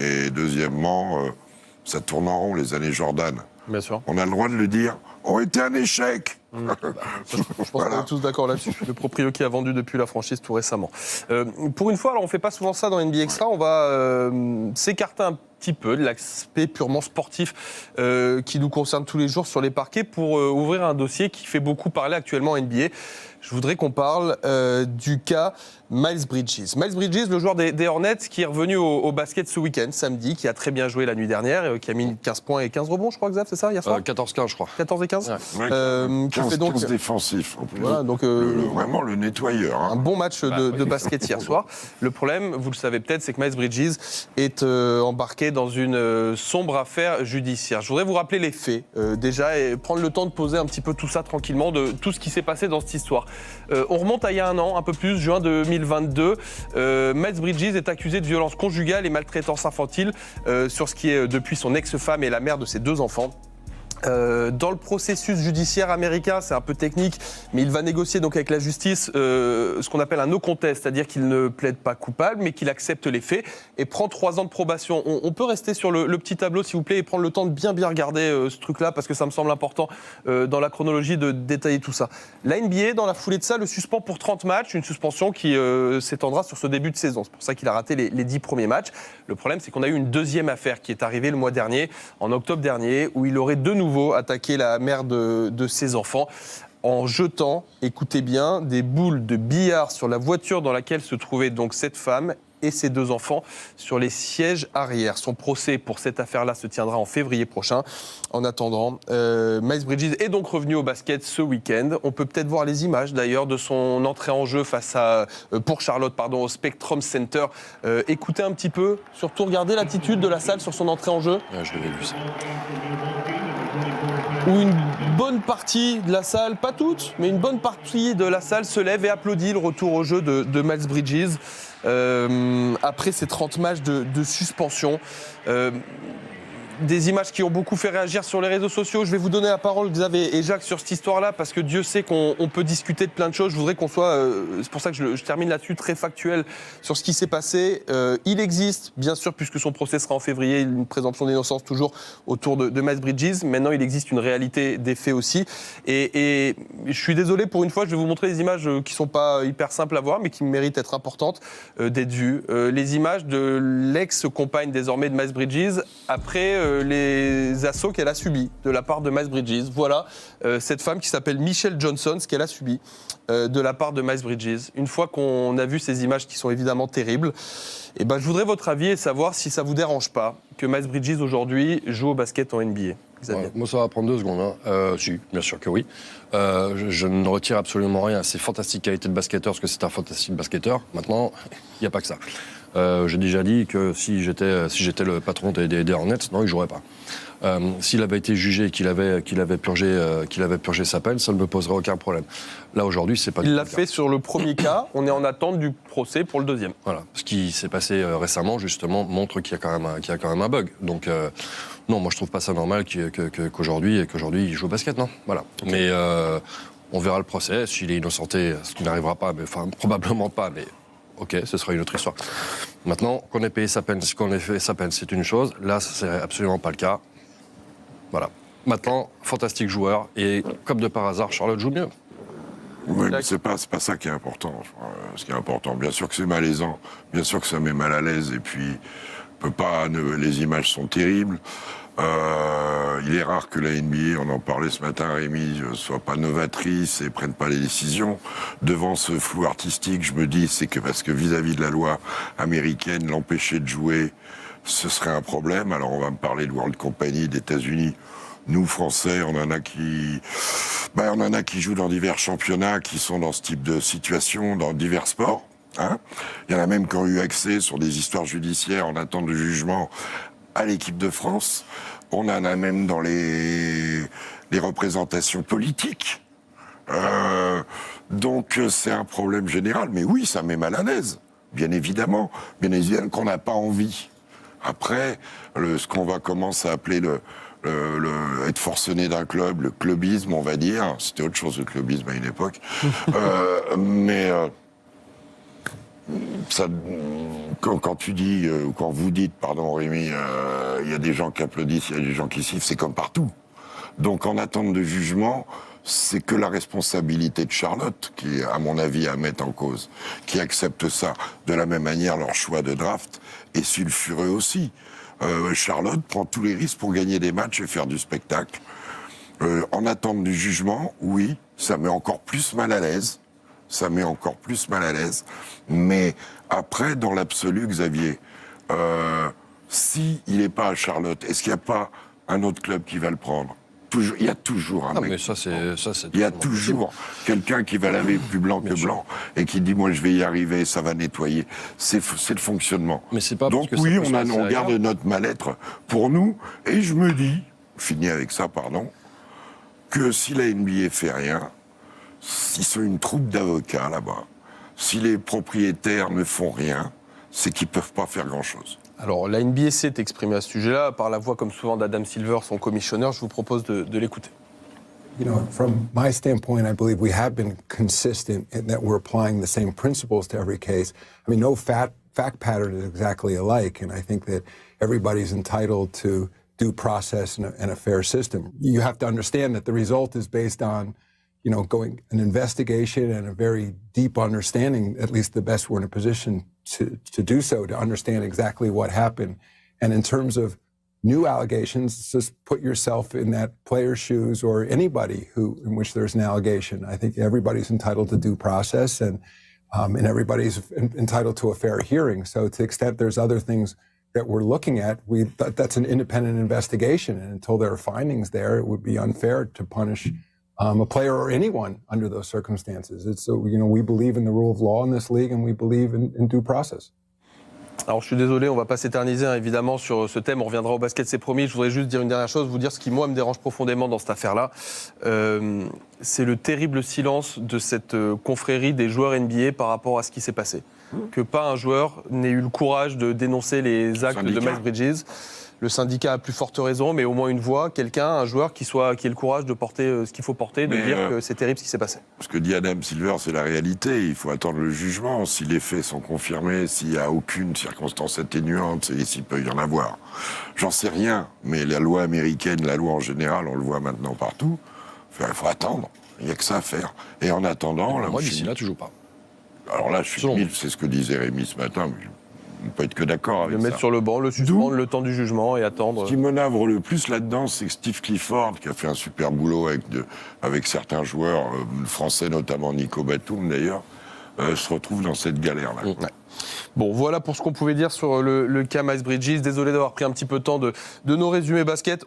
Et deuxièmement, ça tourne en rond, les années Jordan. Bien sûr. On a le droit de le dire, ont été un échec. Je pense qu'on est tous d'accord là-dessus. Le proprio qui a vendu depuis la franchise tout récemment. Pour une fois, alors on ne fait pas souvent ça dans NBA Extra, on va s'écarter un petit peu de l'aspect purement sportif qui nous concerne tous les jours sur les parquets pour ouvrir un dossier qui fait beaucoup parler actuellement en NBA. Je voudrais qu'on parle du cas Miles Bridges. Miles Bridges, le joueur des Hornets, qui est revenu au basket ce week-end, samedi, qui a très bien joué la nuit dernière, qui a mis 15 points et 15 rebonds, je crois, Xav, c'est ça, hier soir 14-15, je crois. 14 et 15 Ouais. qui fait donc 15 défensif, en plus. Voilà, donc, vraiment le nettoyeur. un bon match de basket hier soir. Le problème, vous le savez peut-être, c'est que Miles Bridges est embarqué dans une sombre affaire judiciaire. Je voudrais vous rappeler les faits, déjà, et prendre le temps de poser un petit peu tout ça tranquillement, de tout ce qui s'est passé dans cette histoire. On remonte à il y a un an, un peu plus, juin 2022. Miles Bridges est accusé de violence conjugale et maltraitance infantile sur ce qui est depuis son ex-femme et la mère de ses 2 enfants. Dans le processus judiciaire américain, c'est un peu technique, mais il va négocier donc avec la justice ce qu'on appelle un no contest, c'est-à-dire qu'il ne plaide pas coupable, mais qu'il accepte les faits et prend 3 ans de probation. On peut rester sur le petit tableau, s'il vous plaît, et prendre le temps de bien regarder ce truc-là, parce que ça me semble important dans la chronologie de détailler tout ça. La NBA, dans la foulée de ça, le suspend pour 30 matchs, une suspension qui s'étendra sur ce début de saison. C'est pour ça qu'il a raté les 10 premiers matchs. Le problème, c'est qu'on a eu une deuxième affaire qui est arrivée le mois dernier, en octobre dernier, où il aurait de nouveau attaqué la mère de ses enfants en jetant, écoutez bien, des boules de billard sur la voiture dans laquelle se trouvait donc cette femme et ses 2 enfants sur les sièges arrière. Son procès pour cette affaire-là se tiendra en février prochain. En attendant, Miles Bridges est donc revenu au basket ce week-end. On peut peut-être voir les images d'ailleurs de son entrée en jeu pour Charlotte au Spectrum Center. Écoutez un petit peu, surtout regardez l'attitude de la salle sur son entrée en jeu. Ouais, je l'avais vu ça. Où une bonne partie de la salle, pas toute, mais une bonne partie de la salle se lève et applaudit le retour au jeu de Miles Bridges après ces 30 matchs de suspension. Des images qui ont beaucoup fait réagir sur les réseaux sociaux. Je vais vous donner la parole, Xavier et Jacques, sur cette histoire-là, parce que Dieu sait qu'on peut discuter de plein de choses. Je voudrais qu'on soit, c'est pour ça que je termine là-dessus, très factuel sur ce qui s'est passé. Il existe, bien sûr, puisque son procès sera en février, une présomption d'innocence toujours autour de Miles Bridges. Maintenant, il existe une réalité des faits aussi. Et je suis désolé, pour une fois, je vais vous montrer des images qui ne sont pas hyper simples à voir, mais qui méritent d'être importantes, d'être vues. Les images de l'ex-compagne désormais de Miles Bridges, après les assauts qu'elle a subis de la part de Miles Bridges. Voilà cette femme qui s'appelle Michelle Johnson, ce qu'elle a subi de la part de Miles Bridges. Une fois qu'on a vu ces images qui sont évidemment terribles, je voudrais votre avis et savoir si ça ne vous dérange pas que Miles Bridges aujourd'hui joue au basket en NBA. Ouais, moi, ça va prendre 2 secondes. Si, bien sûr que oui. Je ne retire absolument rien à ses fantastiques qualités de basketteur, parce que c'est un fantastique basketteur. Maintenant, il n'y a pas que ça. J'ai déjà dit que si j'étais le patron des Hornets, non, il ne jouerait pas. S'il avait été jugé et qu'il avait purgé sa peine, ça ne me poserait aucun problème. Là, aujourd'hui, c'est pas Il l'a fait sur le premier cas. On est en attente du procès pour le deuxième. Voilà. Ce qui s'est passé récemment, justement, montre qu'il y a quand même un bug. Donc, non, moi, je trouve pas ça normal qu'aujourd'hui il joue au basket, non. Voilà. Okay. Mais on verra le procès. S'il est innocenté, ce qui n'arrivera pas, probablement pas, mais... Ok, ce sera une autre histoire. Maintenant, qu'on ait payé sa peine, c'est une chose. Là, c'est absolument pas le cas. Voilà. Maintenant, fantastique joueur. Et comme de par hasard, Charlotte joue mieux. Oui, mais c'est pas ça qui est important. Ce qui est important, bien sûr que c'est malaisant. Bien sûr que ça met mal à l'aise. Et puis, les images sont terribles. Il est rare que la NBA, on en parlait ce matin, Rémi, soit pas novatrice et prenne pas les décisions. Devant ce flou artistique, je me dis, c'est que parce que vis-à-vis de la loi américaine, l'empêcher de jouer, ce serait un problème. Alors on va me parler de World Company d'États-Unis. Nous, Français, on en a qui jouent dans divers championnats, qui sont dans ce type de situation, dans divers sports. Hein. Il y en a même qui ont eu accès sur des histoires judiciaires en attente de jugement à l'équipe de France. On en a même dans les représentations politiques. Donc c'est un problème général. Mais oui, ça met mal à l'aise, bien évidemment. Bien évidemment qu'on n'a pas envie. Après, ce qu'on va commencer à appeler être forcené d'un club, le clubisme, on va dire. C'était autre chose, le clubisme à une époque. Mais Quand tu dis, quand vous dites, pardon Rémi, il y a des gens qui applaudissent, il y a des gens qui sifflent, c'est comme partout. Donc en attente de jugement, c'est que la responsabilité de Charlotte, qui est à mon avis à mettre en cause, qui accepte ça. De la même manière, leur choix de draft est sulfureux aussi. Charlotte prend tous les risques pour gagner des matchs et faire du spectacle. En attente du jugement, oui, ça met encore plus mal à l'aise. Ça met encore plus mal à l'aise. Mais après, dans l'absolu, Xavier, si il n'est pas à Charlotte, est-ce qu'il n'y a pas un autre club qui va le prendre ? Toujours, il y a toujours un mec. Mais ça, c'est Il y a toujours quelqu'un qui va laver plus blanc que blanc et qui dit, moi, je vais y arriver, ça va nettoyer. C'est le fonctionnement. Mais c'est pas donc parce que oui, ça peut se passer on garde ailleurs. notre mal-être pour nous. Et je me dis, fini avec ça, pardon, que si la NBA fait rien, s'ils sont une troupe d'avocats là-bas, si les propriétaires ne font rien, c'est qu'ils ne peuvent pas faire grand-chose. Alors, la NBA s'est exprimée à ce sujet-là, par la voix, comme souvent, d'Adam Silver, son commissionneur. Je vous propose de l'écouter. You know, from my standpoint, I believe we have been consistent in that we're applying the same principles to every case. I mean, no fact pattern is exactly alike, and I think that everybody's entitled to due process and a fair system. You have to understand that the result is based on, you know, going an investigation and a very deep understanding, at least the best we're in a position to do so, to understand exactly what happened. And in terms of new allegations, just put yourself in that player's shoes or anybody in which there's an allegation. I think everybody's entitled to due process and everybody's entitled to a fair hearing. So to the extent there's other things that we're looking at, that's an independent investigation. And until there are findings there, it would be unfair to punish a player or anyone under those circumstances. You know, we believe in the rule of law in this league and we believe in due process. Alors, je suis désolé, on ne va pas s'éterniser, hein, évidemment, sur ce thème. On reviendra au basket, c'est promis. Je voudrais juste dire une dernière chose, vous dire ce qui, moi, me dérange profondément dans cette affaire-là. C'est le terrible silence de cette confrérie des joueurs NBA par rapport à ce qui s'est passé. Que pas un joueur n'ait eu le courage de dénoncer les actes de Miles Bridges. Le syndicat a plus forte raison, mais au moins une voix, quelqu'un, un joueur qui ait le courage de porter ce qu'il faut porter, de dire que c'est terrible ce qui s'est passé. Ce que dit Adam Silver, c'est la réalité. Il faut attendre le jugement. Si les faits sont confirmés, s'il n'y a aucune circonstance atténuante, et s'il peut y en avoir. J'en sais rien, mais la loi américaine, la loi en général, on le voit maintenant partout. Il faut attendre. Il n'y a que ça à faire. Et en attendant... Là, Moi, d'ici là, toujours pas. Alors là, je suis mille, c'est ce que disait Rémi ce matin, mais on ne peut être que d'accord avec ça. Le mettre sur le banc, le suspendre le temps du jugement et attendre. Ce qui me navre le plus là-dedans, c'est que Steve Clifford, qui a fait un super boulot avec certains joueurs, français notamment Nico Batum d'ailleurs, se retrouve dans cette galère-là. Ouais. Bon, voilà pour ce qu'on pouvait dire sur le cas Miles Bridges. Désolé d'avoir pris un petit peu de temps de nos résumés basket.